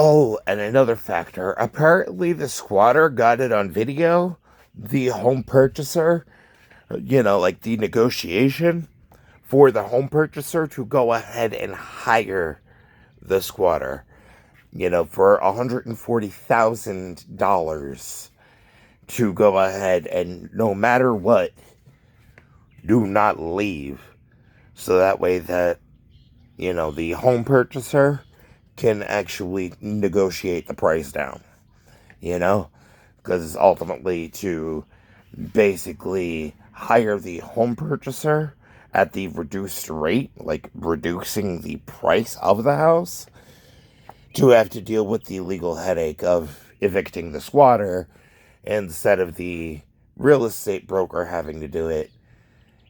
Oh, and another factor. Apparently, the squatter got it on video. The home purchaser, like the negotiation for the home purchaser to go ahead and hire the squatter, for $140,000 to go ahead and no matter what, do not leave. So that way that, the home purchaser can actually negotiate the price down, because ultimately to basically hire the home purchaser at the reduced rate, like reducing the price of the house, to have to deal with the legal headache of evicting the squatter instead of the real estate broker having to do it,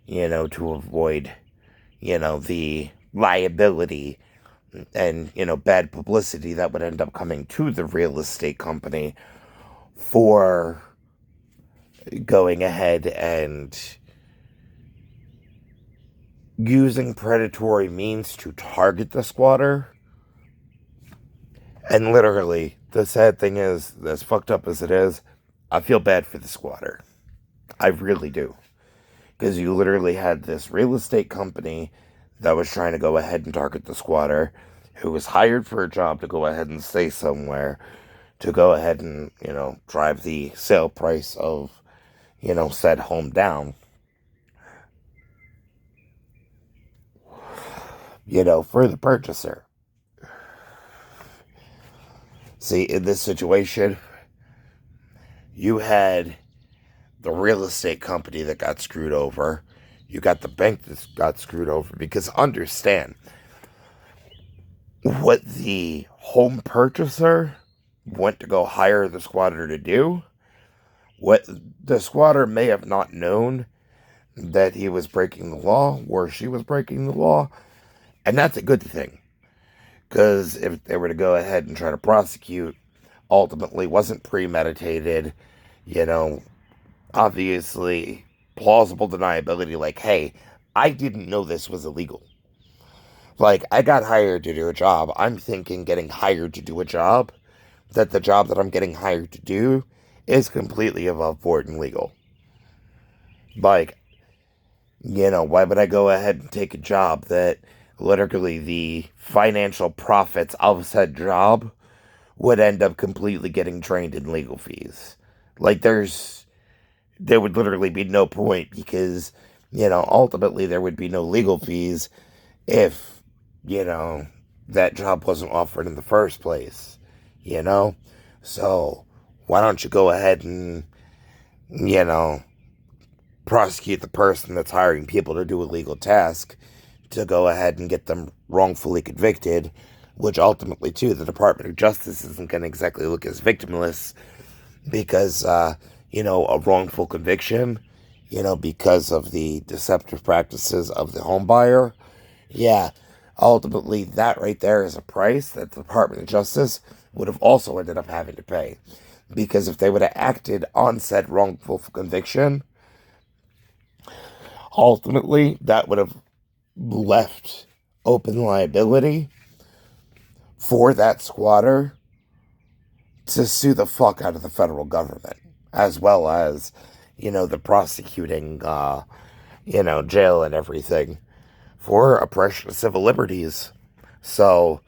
to avoid, the liability and, bad publicity that would end up coming to the real estate company for going ahead and using predatory means to target the squatter. And literally, the sad thing is, as fucked up as it is, I feel bad for the squatter. I really do. Because you literally had this real estate company that was trying to go ahead and target the squatter, who was hired for a job to go ahead and stay somewhere, to go ahead and, drive the sale price of, said home down. For the purchaser. See, in this situation, you had the real estate company that got screwed over. You got the bank that got screwed over. Because understand, what the home purchaser went to go hire the squatter to do, what the squatter may have not known that he was breaking the law or she was breaking the law. And that's a good thing. Because if they were to go ahead and try to prosecute, ultimately wasn't premeditated, obviously plausible deniability, like, hey, I didn't know this was illegal. Like, I got hired to do a job. I'm thinking getting hired to do a job, that the job that I'm getting hired to do is completely above board and legal. Like, why would I go ahead and take a job that literally the financial profits of said job would end up completely getting drained in legal fees? Like, there would literally be no point because, ultimately there would be no legal fees if, that job wasn't offered in the first place, So, why don't you go ahead and, prosecute the person that's hiring people to do a legal task to go ahead and get them wrongfully convicted, which ultimately, too, the Department of Justice isn't going to exactly look as victimless because, a wrongful conviction, because of the deceptive practices of the home buyer. Yeah, ultimately, that right there is a price that the Department of Justice would have also ended up having to pay. Because if they would have acted on said wrongful conviction, ultimately, that would have left open liability for that squatter to sue the fuck out of the federal government, as well as, the prosecuting, jail and everything for oppression of civil liberties. So,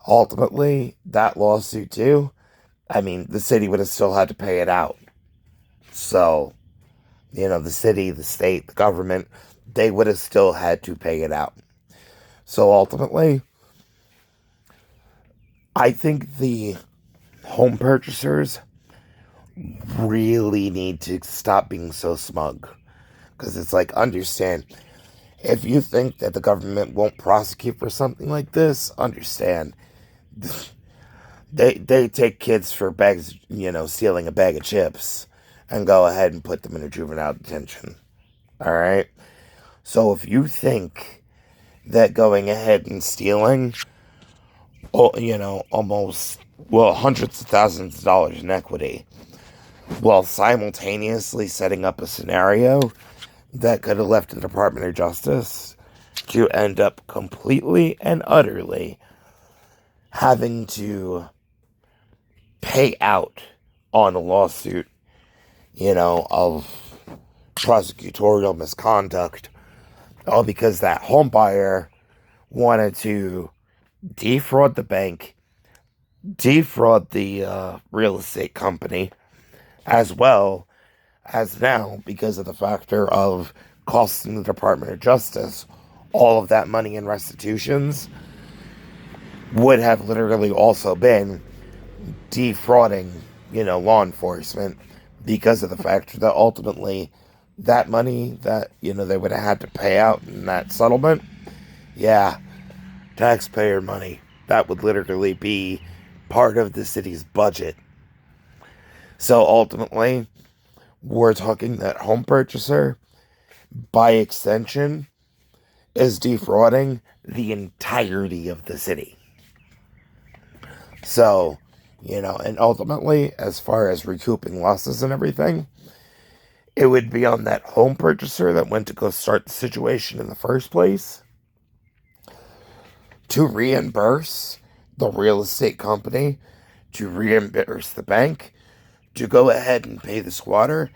ultimately, that lawsuit too, the city would have still had to pay it out. So, the city, the state, the government, they would have still had to pay it out. So ultimately, I think the home purchasers really need to stop being so smug. Because it's like, understand, if you think that the government won't prosecute for something like this, understand, they take kids for bags, stealing a bag of chips and go ahead and put them in a juvenile detention. All right? So if you think that going ahead and stealing, almost, hundreds of thousands of dollars in equity, while simultaneously setting up a scenario that could have left the Department of Justice to end up completely and utterly having to pay out on a lawsuit, of prosecutorial misconduct, all because that home buyer wanted to defraud the bank, defraud the real estate company, as well as now, because of the factor of costing the Department of Justice all of that money in restitutions, would have literally also been defrauding, law enforcement, because of the fact that ultimately that money that, they would have had to pay out in that settlement, yeah, taxpayer money, that would literally be part of the city's budget. So ultimately, we're talking that home purchaser, by extension, is defrauding the entirety of the city. So, and ultimately, as far as recouping losses and everything, it would be on that home purchaser that went to go start the situation in the first place to reimburse the real estate company, to reimburse the bank, to go ahead and pay the squatter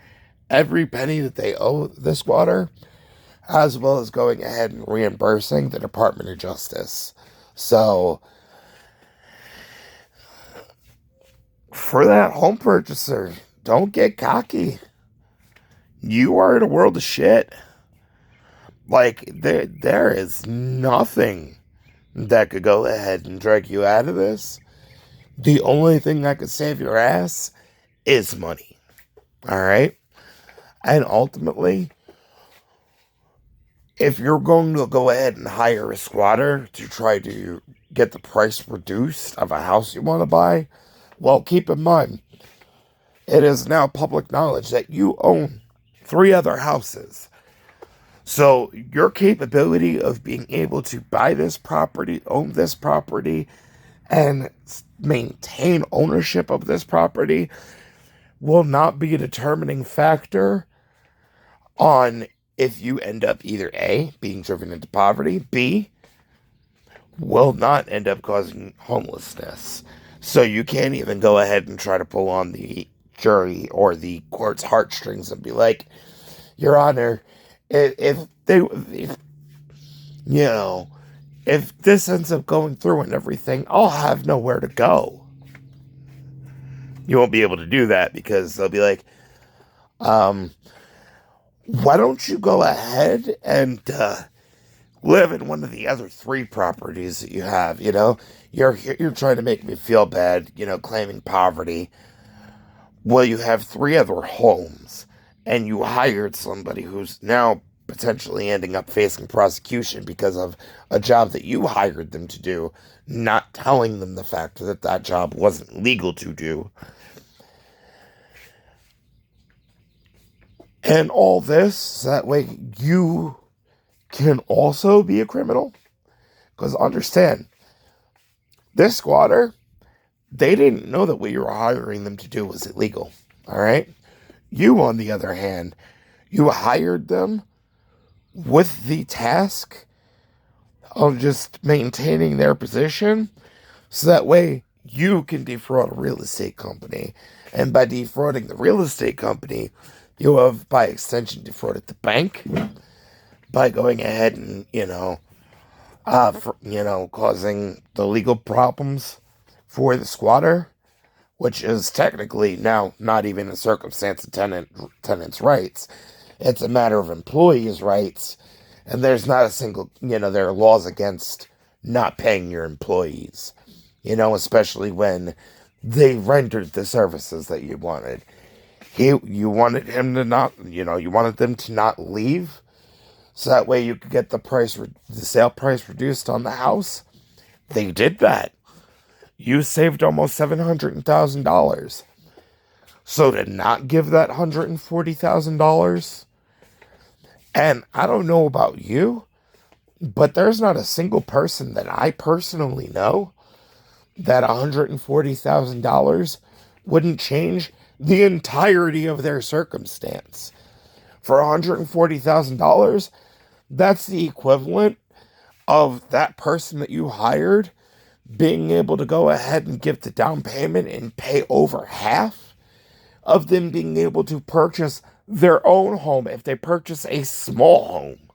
every penny that they owe the squatter, as well as going ahead and reimbursing the Department of Justice. So, for that home purchaser, don't get cocky. You are in a world of shit. Like, there is nothing that could go ahead and drag you out of this. The only thing that could save your ass is money. Alright? And ultimately, if you're going to go ahead and hire a squatter to try to get the price reduced of a house you want to buy, well, keep in mind, it is now public knowledge that you own 3 other houses. So your capability of being able to buy this property, own this property, and maintain ownership of this property will not be a determining factor on if you end up either A, being driven into poverty, B, will not end up causing homelessness. So you can't even go ahead and try to pull on the jury or the court's heartstrings and be like, Your Honor, if this ends up going through and everything, I'll have nowhere to go. You won't be able to do that because they'll be like, why don't you go ahead and live in one of the other 3 properties that you have, You're trying to make me feel bad, claiming poverty. Well, you have 3 other homes, and you hired somebody who's now potentially ending up facing prosecution because of a job that you hired them to do, not telling them the fact that that job wasn't legal to do. And all this, that way you can also be a criminal. Because understand, this squatter, they didn't know that what you were hiring them to do was illegal. All right? You, on the other hand, you hired them with the task of just maintaining their position so that way you can defraud a real estate company. And by defrauding the real estate company, you have, by extension, defrauded the bank by going ahead and, causing the legal problems for the squatter, which is technically now not even a circumstance of tenant's rights. It's a matter of employees' rights, and there's not a single, there are laws against not paying your employees, especially when they rendered the services that you wanted. You wanted him to not, you wanted them to not leave, so that way you could get the sale price reduced on the house. They did that. You saved almost $700,000. So to not give that $140,000, and I don't know about you, but there's not a single person that I personally know that $140,000 wouldn't change the entirety of their circumstance. For $140,000, that's the equivalent of that person that you hired being able to go ahead and give the down payment and pay over half of them being able to purchase their own home if they purchase a small home.